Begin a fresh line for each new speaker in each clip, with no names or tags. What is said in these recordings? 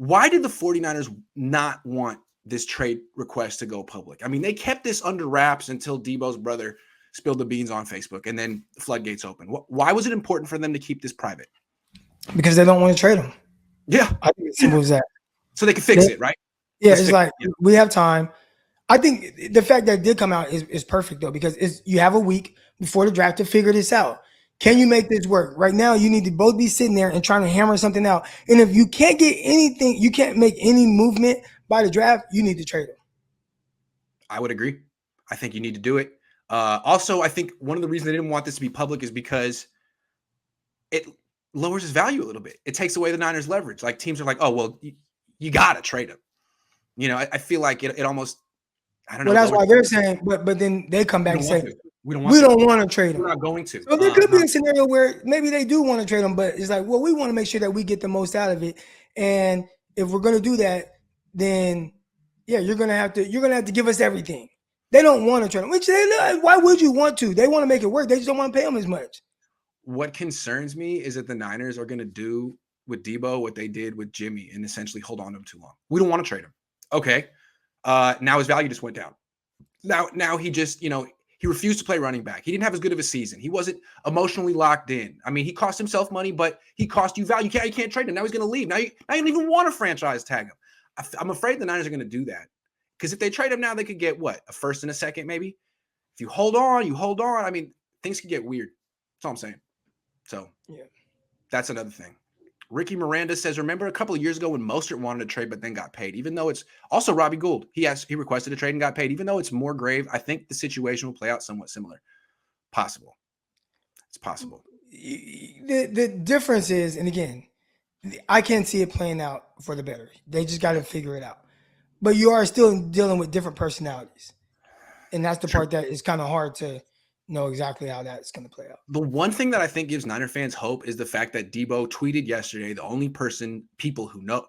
Why did the 49ers not want this trade request to go public? I mean, they kept this under wraps until Deebo's brother spilled the beans on Facebook, and then the floodgates open. Why was it important for them to keep this private?
Because they don't want to trade him.
Yeah.
I think it's simple as that.
So they can fix it, right?
Yeah, it's like we have time. I think the fact that it did come out is perfect, though, because you have a week before the draft to figure this out. Can you make this work? Right now, you need to both be sitting there and trying to hammer something out. And if you can't get anything, you can't make any movement by the draft, you need to trade him.
I would agree. I think you need to do it. Also, I think one of the reasons they didn't want this to be public is because it lowers his value a little bit. It takes away the Niners' leverage. Like, teams are like, oh, well, you got to trade him. You know, I feel like it almost, I don't know.
Well, that's why they're saying, but then they come back and say, we don't want to trade him.
We're not going to.
So there could be a scenario where maybe they do want to trade him, but it's like, well, we want to make sure that we get the most out of it. And if we're going to do that, then yeah, you're gonna have to give us everything. They don't want to trade him. Which why would you want to? They want to make it work. They just don't want to pay him as much.
What concerns me is that the Niners are going to do with Deebo what they did with Jimmy and essentially hold on to him too long. We don't want to trade him. Okay. Now his value just went down. Now he just, he refused to play running back. He didn't have as good of a season. He wasn't emotionally locked in. I mean, he cost himself money, but he cost you value. You can't trade him. Now he's going to leave. Now you don't even want to franchise tag him. I'm afraid the Niners are going to do that. Because if they trade him now, they could get what? A first and a second, maybe? If you hold on. I mean, things could get weird. That's all I'm saying. So, yeah, that's another thing. Ricky Miranda says, remember a couple of years ago when Mostert wanted to trade but then got paid, even though it's also Robbie Gould. He requested a trade and got paid, even though it's more grave. I think the situation will play out somewhat similar. Possible. It's possible.
The difference is, and again, I can't see it playing out for the better. They just got to figure it out. But you are still dealing with different personalities. And that's the part that is kind of hard to know exactly how that's going to play out.
The one thing that I think gives Niner fans hope is the fact that Deebo tweeted yesterday, the only people who know,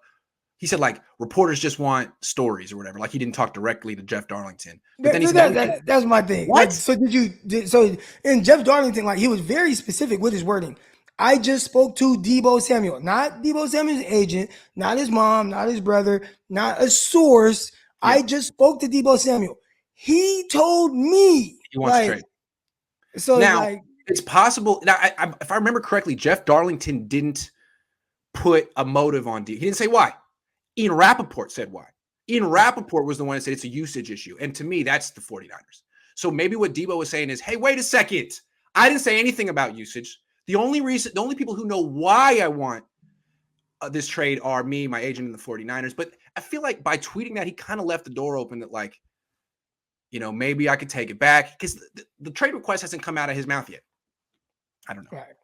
he said, like, reporters just want stories or whatever. Like, he didn't talk directly to Jeff Darlington. But then he said,
that's my thing.
What?
Like, so in Jeff Darlington, like, he was very specific with his wording. I just spoke to Deebo Samuel, not Deebo Samuel's agent, not his mom, not his brother, not a source. Yeah. I just spoke to Deebo Samuel. He told me
he wants to trade.
So
now, it's possible. Now, if I remember correctly, Jeff Darlington didn't put a motive on Deebo. He didn't say why. Ian Rappaport said why. Ian Rappaport was the one that said it's a usage issue. And to me, that's the 49ers. So maybe what Deebo was saying is, hey, wait a second. I didn't say anything about usage. The only people who know why I want this trade are me, my agent, and the 49ers. But I feel like by tweeting that, he kind of left the door open that, like, maybe I could take it back because the trade request hasn't come out of his mouth yet. I don't know.
Right.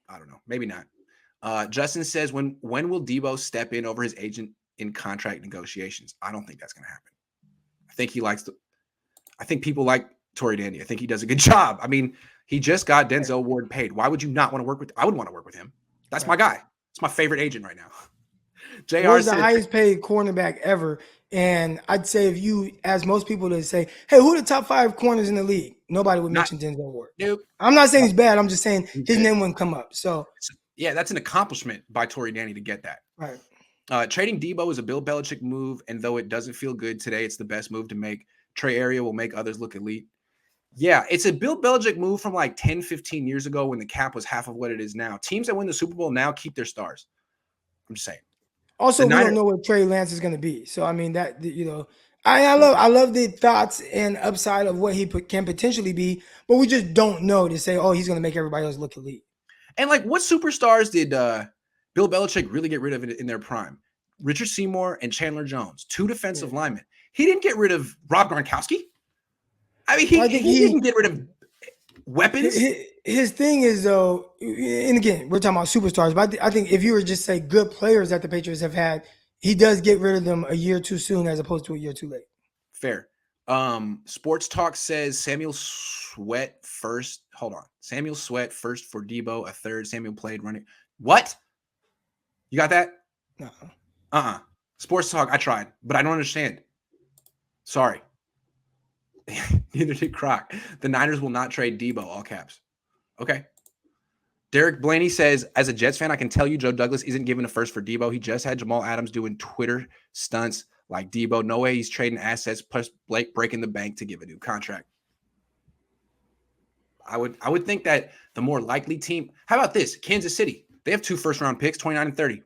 I don't know. Maybe not. Justin says, when will Deebo step in over his agent in contract negotiations? I don't think that's going to happen. I think people like Tory Dandy. I think he does a good job. I mean, he just got Denzel Ward paid. Why would you not want to work with? I would want to work with him. That's my guy. It's my favorite agent right now. JR
was the highest paid cornerback ever. And I'd say if you ask most people to say, hey, who are the top 5 corners in the league? Nobody would mention Denzel Ward.
Nope.
I'm not saying he's bad. I'm just saying his name wouldn't come up. So
yeah, that's an accomplishment by Tory Danny to get that.
Right.
Trading Deebo is a Bill Belichick move. And though it doesn't feel good today, it's the best move to make. Trey Area will make others look elite. Yeah, it's a Bill Belichick move from like 10, 15 years ago when the cap was half of what it is now. Teams that win the Super Bowl now keep their stars. I'm just saying.
Also, we don't know what Trey Lance is going to be. So, I mean, that, I love the thoughts and upside of what he can potentially be, but we just don't know to say, oh, he's going to make everybody else look elite.
And, like, what superstars did Bill Belichick really get rid of in their prime? Richard Seymour and Chandler Jones, 2 defensive linemen. He didn't get rid of Rob Gronkowski. I mean, he didn't get rid of weapons.
His thing is, though, and again, we're talking about superstars, but I think if you were just say good players that the Patriots have had, he does get rid of them a year too soon as opposed to a year too late.
Fair. Sports Talk says Samuel Sweat first. Hold on. Samuel Sweat first for Deebo, a third. Samuel played running. What? You got that?
No.
Sports Talk, I tried, but I don't understand. Sorry. Neither did Croc. The Niners will not trade Deebo, all caps. Okay. Derek Blaney says, as a Jets fan, I can tell you Joe Douglas isn't giving a first for Deebo. He just had Jamal Adams doing Twitter stunts like Deebo. No way he's trading assets plus Blake breaking the bank to give a new contract. I would think that the more likely team. How about this? Kansas City. They have 2 first-round picks, 29 and 30.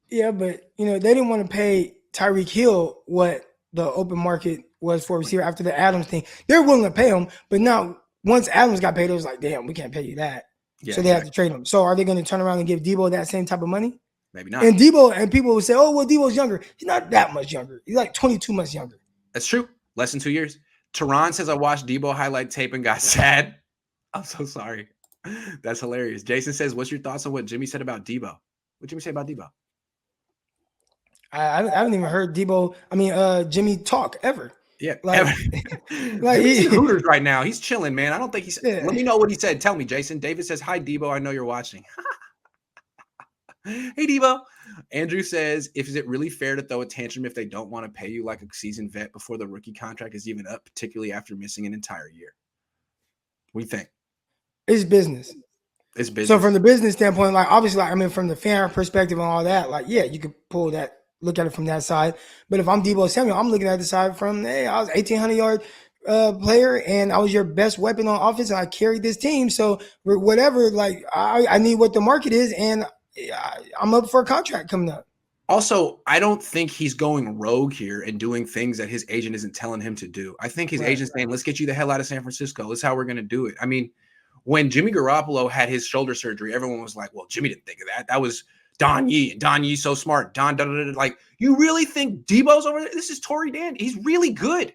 Yeah, but they didn't want to pay Tyreek Hill what the open market was for a receiver after the Adams thing. They're willing to pay him, but now once Adams got paid, it was like, damn, we can't pay you that.
Yeah,
so they had to trade him. So are they going to turn around and give Deebo that same type of money?
Maybe not.
And Deebo, and people would say, oh, well, Deebo's younger. He's not that much younger. He's like 22 months younger.
That's true. Less than 2 years. Tehran says, I watched Deebo highlight tape and got sad. I'm so sorry. That's hilarious. Jason says, what's your thoughts on what Jimmy said about Deebo? What Jimmy say about Deebo?
I haven't even heard Jimmy talk ever.
Yeah.
Like
he's in Hooters right now. He's chilling, man. I don't think he's.
Yeah.
Let me know what he said. Tell me, Jason. David says, hi, Deebo. I know you're watching. Hey, Deebo. Andrew says, is it really fair to throw a tantrum if they don't want to pay you like a seasoned vet before the rookie contract is even up, particularly after missing an entire year? What do you think?
It's business.
It's business.
So from the business standpoint, like obviously, from the fan perspective and all that, like, yeah, you could pull that, look at it from that side. But if I'm Deebo Samuel, I'm looking at the side from, hey, I was 1,800-yard player and I was your best weapon on offense and I carried this team. So whatever, like I need what the market is and I'm up for a contract coming up.
Also, I don't think he's going rogue here and doing things that his agent isn't telling him to do. I think his agent's saying, let's get you the hell out of San Francisco. This is how we're going to do it. I mean, when Jimmy Garoppolo had his shoulder surgery, everyone was like, well, Jimmy didn't think of that. That was Don Yee. And Don Yee's so smart. Like, you really think Deebo's over there? This is Torrey Dan. He's really good.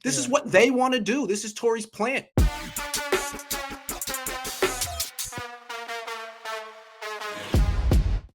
This is what they want to do. This is Torrey's plan.